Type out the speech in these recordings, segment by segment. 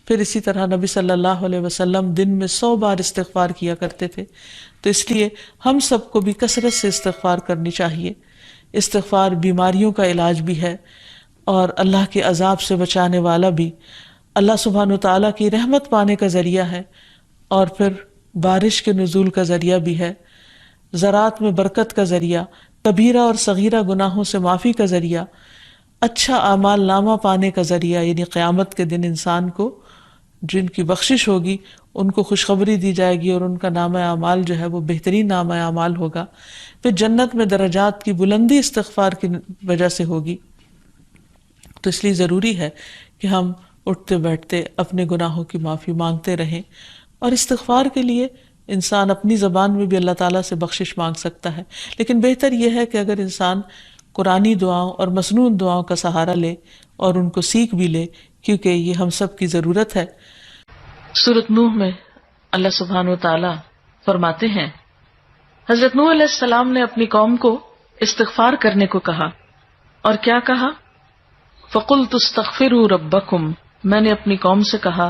پھر اسی طرح نبی صلی اللہ علیہ وسلم دن میں 100 بار استغفار کیا کرتے تھے. تو اس لیے ہم سب کو بھی کثرت سے استغفار کرنی چاہیے. استغفار بیماریوں کا علاج بھی ہے اور اللہ کے عذاب سے بچانے والا بھی، اللہ سبحانہ وتعالیٰ کی رحمت پانے کا ذریعہ ہے، اور پھر بارش کے نزول کا ذریعہ بھی ہے، زراعت میں برکت کا ذریعہ، کبیرہ اور صغیرہ گناہوں سے معافی کا ذریعہ، اچھا اعمال نامہ پانے کا ذریعہ، یعنی قیامت کے دن انسان کو جن کی بخشش ہوگی ان کو خوشخبری دی جائے گی اور ان کا نامہ اعمال جو ہے وہ بہترین نامہ اعمال ہوگا. پھر جنت میں درجات کی بلندی استغفار کی وجہ سے ہوگی. تو اس لیے ضروری ہے کہ ہم اٹھتے بیٹھتے اپنے گناہوں کی معافی مانگتے رہیں، اور استغفار کے لیے انسان اپنی زبان میں بھی اللہ تعالیٰ سے بخشش مانگ سکتا ہے. لیکن بہتر یہ ہے کہ اگر انسان قرآنی دعاؤں اور مسنون دعاؤں کا سہارا لے اور ان کو سیکھ بھی لے، کیونکہ یہ ہم سب کی ضرورت ہے. سورۃ نوح میں اللہ سبحانہ وتعالی فرماتے ہیں، حضرت نوح علیہ السلام نے اپنی قوم کو استغفار کرنے کو کہا، اور کیا کہا؟ فَقُلْتُ اسْتَغْفِرُوا رَبَّكُمْ، میں نے اپنی قوم سے کہا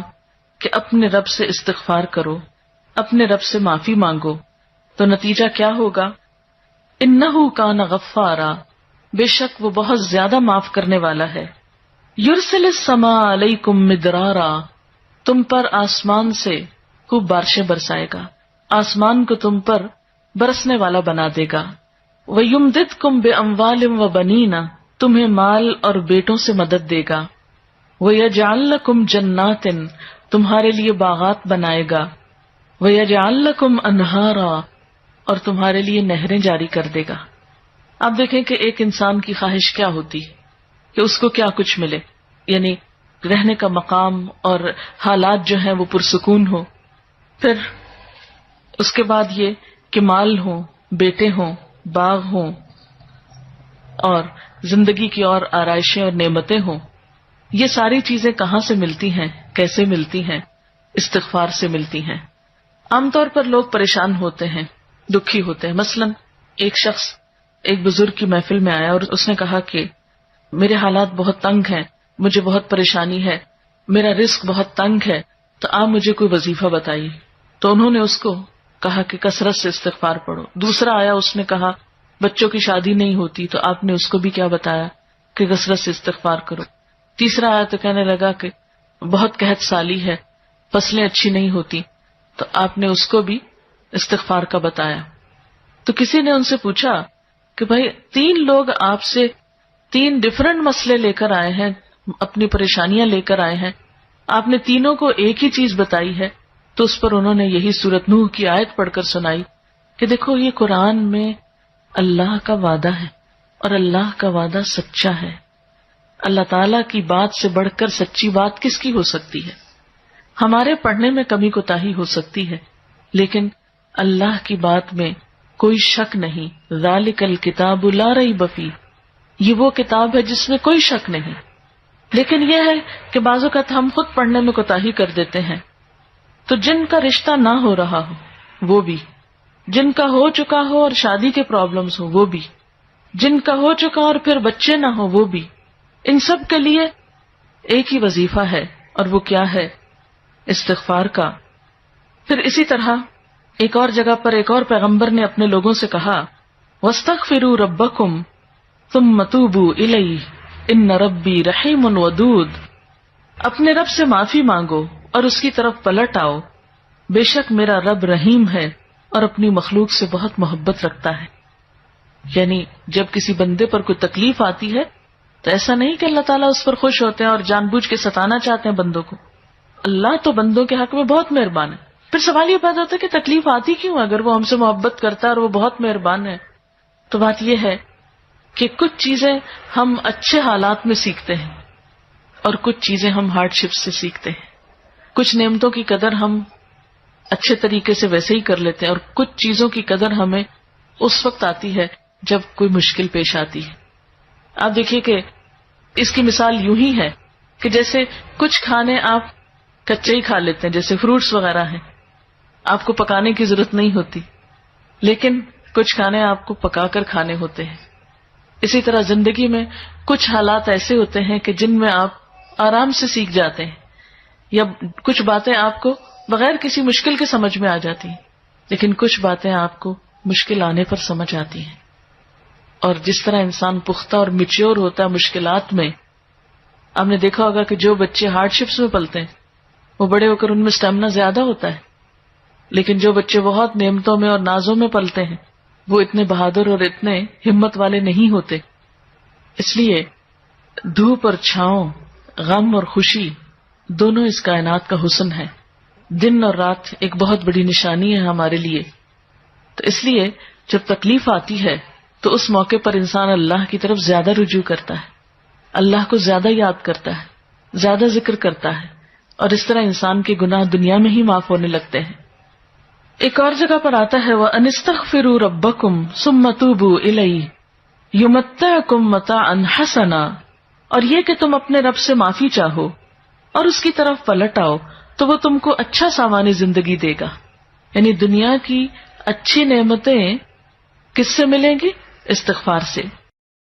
کہ اپنے رب سے استغفار کرو، اپنے رب سے معافی مانگو. تو نتیجہ کیا ہوگا؟ إِنَّهُ كَانَ غَفَّارًا، بے شک وہ بہت زیادہ معاف کرنے والا ہے. يُرْسِلِ السَّمَاءَ عَلَيْكُمْ مِدْرَارًا، تم پر آسمان سے خوب بارشیں برسائے گا، آسمان کو تم پر برسنے والا بنا دے گا. وَيُمْدِدْكُمْ بِأَمْوَالٍ وَبَنِينَ، تمہیں مال اور بیٹوں سے مدد دے گا. وَيَجْعَلْ لَكُمْ جَنَّاتٍ، تمہارے لیے باغات بنائے گا. وَيَجْعَلْ لَكُمْ أَنْهَارًا، اور تمہارے لیے نہریں جاری کر دے گا. آپ دیکھیں کہ ایک انسان کی خواہش کیا ہوتی ہے کہ اس کو کیا کچھ ملے، یعنی رہنے کا مقام اور حالات جو ہیں وہ پرسکون ہو. پھر اس کے بعد یہ کہ مال ہوں، بیٹے ہوں، باغ ہوں، اور زندگی کی اور آرائشیں اور نعمتیں ہوں. یہ ساری چیزیں کہاں سے ملتی ہیں، کیسے ملتی ہیں؟ استغفار سے ملتی ہیں. عام طور پر لوگ پریشان ہوتے ہیں، دکھی ہوتے ہیں. مثلا ایک شخص ایک بزرگ کی محفل میں آیا اور اس نے کہا کہ میرے حالات بہت تنگ ہیں، مجھے بہت پریشانی ہے، میرا رزق بہت تنگ ہے، تو آپ مجھے کوئی وظیفہ بتائیے. تو انہوں نے اس کو کہا کہ کثرت سے استغفار پڑھو. دوسرا آیا، اس نے کہا بچوں کی شادی نہیں ہوتی، تو آپ نے اس کو بھی کیا بتایا کہ کثرت سے استغفار کرو. تیسرا آیا تو کہنے لگا کہ بہت قحط سالی ہے، فصلیں اچھی نہیں ہوتی، تو آپ نے اس کو بھی استغفار کا بتایا. تو کسی نے ان سے پوچھا کہ بھائی 3 لوگ آپ سے 3 ڈفرنٹ مسئلے لے کر آئے ہیں، اپنی پریشانیاں لے کر آئے ہیں، آپ نے تینوں کو ایک ہی چیز بتائی ہے. تو اس پر انہوں نے یہی سورۃ نوح کی آیت پڑھ کر سنائی کہ دیکھو یہ قرآن میں اللہ کا وعدہ ہے، اور اللہ کا وعدہ سچا ہے. اللہ تعالیٰ کی بات سے بڑھ کر سچی بات کس کی ہو سکتی ہے؟ ہمارے پڑھنے میں کمی کوتاہی ہو سکتی ہے، لیکن اللہ کی بات میں کوئی شک نہیں. ذالک الکتاب لا ریب فیہ، یہ وہ کتاب ہے جس میں کوئی شک نہیں. لیکن یہ ہے کہ بعض اوقات ہم خود پڑھنے میں کوتاہی کر دیتے ہیں. تو جن کا رشتہ نہ ہو رہا ہو وہ بھی، جن کا ہو چکا ہو اور شادی کے پرابلمز ہو وہ بھی، جن کا ہو چکا اور پھر بچے نہ ہو وہ بھی، ان سب کے لیے ایک ہی وظیفہ ہے، اور وہ کیا ہے؟ استغفار کا. پھر اسی طرح ایک اور جگہ پر ایک اور پیغمبر نے اپنے لوگوں سے کہا وَاسْتَغْفِرُوا رَبَّكُمْ ثُمَّ تُوبُوا إِلَيْهِ إِنَّ رَبِّي رَحِيمٌ وَدُودٌ، اپنے رب سے معافی مانگو اور اس کی طرف پلٹ آؤ، بے شک میرا رب رحیم ہے اور اپنی مخلوق سے بہت محبت رکھتا ہے. یعنی جب کسی بندے پر کوئی تکلیف آتی ہے تو ایسا نہیں کہ اللہ تعالیٰ اس پر خوش ہوتے ہیں اور جان بوجھ کے ستانا چاہتے ہیں بندوں کو. اللہ تو بندوں کے حق میں بہت مہربان ہے. پھر سوال یہ پیدا ہوتا ہے کہ تکلیف آتی کیوں؟ اگر وہ ہم سے محبت کرتا ہے اور وہ بہت مہربان ہے. تو بات یہ ہے کہ کچھ چیزیں ہم اچھے حالات میں سیکھتے ہیں اور کچھ چیزیں ہم ہارڈ شپ سے سیکھتے ہیں. کچھ نعمتوں کی قدر ہم اچھے طریقے سے ویسے ہی کر لیتے ہیں، اور کچھ چیزوں کی قدر ہمیں اس وقت آتی ہے جب کوئی مشکل پیش آتی ہے. آپ دیکھیے کہ اس کی مثال یوں ہی ہے کہ جیسے کچھ کھانے آپ کچے ہی کھا لیتے ہیں، جیسے فروٹس وغیرہ ہیں، آپ کو پکانے کی ضرورت نہیں ہوتی، لیکن کچھ کھانے آپ کو پکا کر کھانے ہوتے ہیں. اسی طرح زندگی میں کچھ حالات ایسے ہوتے ہیں کہ جن میں آپ آرام سے سیکھ جاتے ہیں، یا کچھ باتیں آپ کو بغیر کسی مشکل کے سمجھ میں آ جاتی ہیں، لیکن کچھ باتیں آپ کو مشکل آنے پر سمجھ آتی ہیں. اور جس طرح انسان پختہ اور میچیور ہوتا ہے مشکلات میں، آپ نے دیکھا ہوگا کہ جو بچے ہارڈ شپس میں پلتے ہیں وہ بڑے ہو کر ان میں اسٹیمنا زیادہ ہوتا ہے، لیکن جو بچے بہت نعمتوں میں اور نازوں میں پلتے ہیں وہ اتنے بہادر اور اتنے ہمت والے نہیں ہوتے. اس لیے دھوپ اور چھاؤں، غم اور خوشی دونوں اس کائنات کا حسن ہے. دن اور رات ایک بہت بڑی نشانی ہے ہمارے لیے. تو اس لیے جب تکلیف آتی ہے تو اس موقع پر انسان اللہ کی طرف زیادہ رجوع کرتا ہے، اللہ کو زیادہ یاد کرتا ہے، زیادہ ذکر کرتا ہے، اور اس طرح انسان کے گناہ دنیا میں ہی معاف ہونے لگتے ہیں. ایک اور جگہ پر آتا ہے وَأَنِ اسْتَغْفِرُوا رَبَّكُمْ ثُمَّ تُوبُوا إِلَيْهِ يُمَتِّعْكُمْ مَتَاعًا حَسَنًا، اور یہ کہ تم اپنے رب سے معافی چاہو اور اس کی طرف پلٹ آؤ تو وہ تم کو اچھا سامان زندگی دے گا. یعنی دنیا کی اچھی نعمتیں کس سے ملیں گی؟ استغفار سے.